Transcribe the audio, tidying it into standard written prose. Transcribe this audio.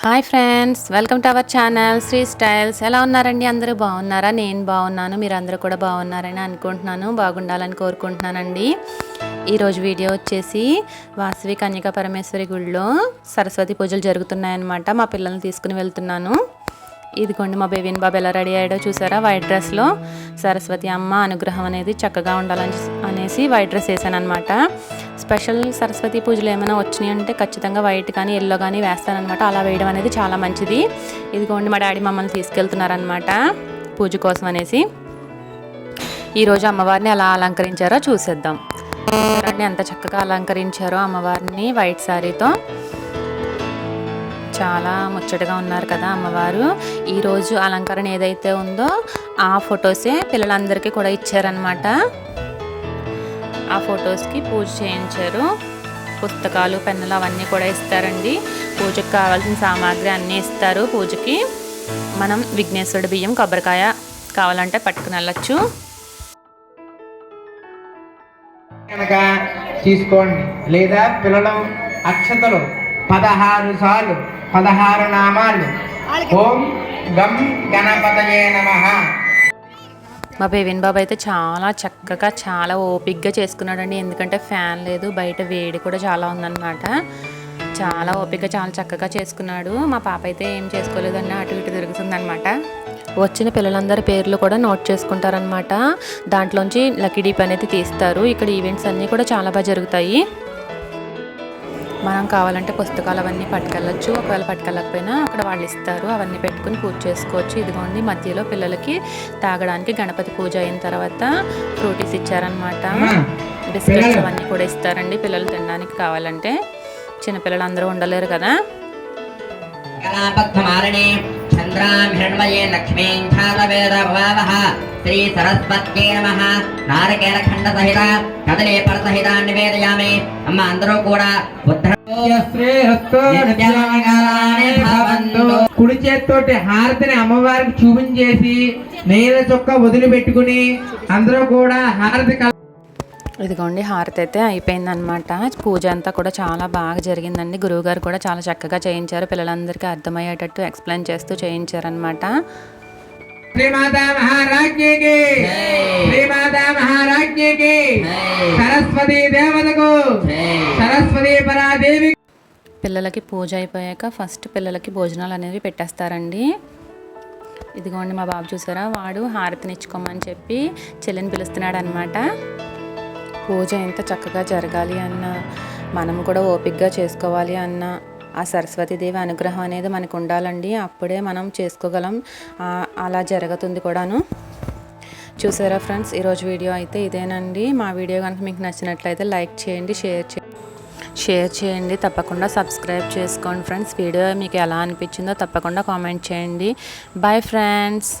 Hi friends, welcome to our channel Sri styles. ఎలా ఉన్నారండి? అందరూ బాగున్నారా? నేను బాగున్నాను, మీరు అందరూ కూడా బాగున్నారని అనుకుంటున్నాను, బాగుండాలని కోరుకుంటున్నానండి. ఈరోజు వీడియో వచ్చేసి వాసవి కన్యకా పరమేశ్వరి గుడిలో సరస్వతి పూజలు జరుగుతున్నాయన్నమాట. మా పిల్లల్ని తీసుకుని వెళ్తున్నాను. ఇదిగోండి మా బేబీన్ బాబు ఎలా రెడీ అయ్యాడో చూసారా? వైట్ డ్రెస్లో. సరస్వతి అమ్మ అనుగ్రహం అనేది చక్కగా ఉండాలని అనేసి వైట్ డ్రెస్ వేసాను అనమాట. స్పెషల్ సరస్వతి పూజలు ఏమైనా వచ్చినాయి అంటే ఖచ్చితంగా వైట్ కానీ ఎల్లో కానీ వేస్తానమాట. అలా వేయడం అనేది చాలా మంచిది. ఇదిగోండి మా డాడీ మమ్మల్ని తీసుకెళ్తున్నారనమాట పూజ కోసం అనేసి. ఈరోజు అమ్మవారిని ఎలా అలంకరించారో చూసేద్దాం. చూసారండి ఎంత చక్కగా అలంకరించారో అమ్మవారిని వైట్ శారీతో. చాలా ముచ్చటగా ఉన్నారు కదా అమ్మవారు. ఈరోజు అలంకరణ ఏదైతే ఉందో ఆ ఫొటోసే పిల్లలందరికీ కూడా ఇచ్చారనమాట. ఆ ఫొటోస్కి పూజ చేయించారు. పుస్తకాలు, పెన్నులు అవన్నీ కూడా ఇస్తారండి. పూజకు కావాల్సిన సామాగ్రి అన్నీ ఇస్తారు. పూజకి మనం విఘ్నేశ్వరుడి బియ్యం, కొబ్బరికాయ కావాలంటే పట్టుకుని వెళ్ళచ్చు. తీసుకోండి. లేదా పిల్లలు అక్షతలు 16 సార్లు 16 నామాలు ఓం గం గణపతయే నమః. మా బేబీన్ బాబు అయితే చాలా చక్కగా చాలా ఓపిక్గా చేసుకున్నాడండి. ఎందుకంటే ఫ్యాన్ లేదు, బయట వేడి కూడా చాలా ఉందన్నమాట. చాలా ఓపిక్గా చాలా చక్కగా చేసుకున్నాడు. మా పాప అయితే ఏం చేసుకోలేదండి, అటు ఇటు తిరుగుతుందనమాట. వచ్చిన పిల్లలందరి పేర్లు కూడా నోట్ చేసుకుంటారనమాట. దాంట్లోంచి లక్కీ డీప్ అనేది తీస్తారు. ఇక్కడ ఈవెంట్స్ అన్నీ కూడా చాలా బాగా జరుగుతాయి. మనం కావాలంటే పుస్తకాలు అవన్నీ పట్టుకెళ్ళచ్చు. ఒకవేళ పట్టుకెళ్ళకపోయినా అక్కడ వాళ్ళు ఇస్తారు, అవన్నీ పెట్టుకుని పూజ చేసుకోవచ్చు. ఇదిగోండి మధ్యలో పిల్లలకి తాగడానికి గణపతి పూజ అయిన తర్వాత ఫ్రూటీస్ ఇచ్చారనమాట. బిస్కెట్స్ అవన్నీ కూడా ఇస్తారండి పిల్లలు తినడానికి కావాలంటే. చిన్నపిల్లలు అందరూ ఉండలేరు కదా. చంద్రామిరణ్మయే లక్ష్మీం ఛాదవేద భవావః శ్రీ సరస్వత్యై నమః. నారకేల ఖండ సహిత కదలే పర సహితాన్ని నివేదయామి. అమ్మ అందరూ కూడా కుడి చేతితోటి హారతిని అమ్మవారికి చూపించేసి నేల చొక్క వదిలిపెట్టుకుని అందరూ కూడా హారతి. ఇదిగోండి హారతి అయితే అయిపోయిందనమాట. పూజ అంతా కూడా చాలా బాగా జరిగిందండి. గురువుగారు కూడా చాలా చక్కగా చేయించారు. పిల్లలందరికీ అర్థమయ్యేటట్టు ఎక్స్ప్లెయిన్ చేస్తూ చేయించారనమాట. శ్రీమాతా మహారాజ్ఞికి, శ్రీమాతా మహారాజ్ఞికి, సరస్వతి దేవతకు, సరస్వతి పరాదేవి. పిల్లలకి పూజ అయిపోయాక ఫస్ట్ పిల్లలకి భోజనాలు అనేవి పెట్టేస్తారండి. ఇదిగోండి మా బాబు చూసారా, వాడు హారతినిచ్చుకోమని చెప్పి చెల్లిని పిలుస్తున్నాడు అనమాట. పూజ ఎంత చక్కగా జరగాలి అన్న, మనం కూడా ఓపికగా చేసుకోవాలి అన్న ఆ సరస్వతీదేవి అనుగ్రహం అనేది మనకు ఉండాలండి. అప్పుడే మనం చేసుకోగలం. అలా జరుగుతుంది కూడాను. చూసారా ఫ్రెండ్స్, ఈరోజు వీడియో అయితే ఇదేనండి. మా వీడియో కనుక మీకు నచ్చినట్లయితే లైక్ చేయండి, షేర్ చేయండి, తప్పకుండా సబ్స్క్రైబ్ చేసుకోండి ఫ్రెండ్స్. వీడియో మీకు ఎలా అనిపించిందో తప్పకుండా కామెంట్ చేయండి. Bye friends.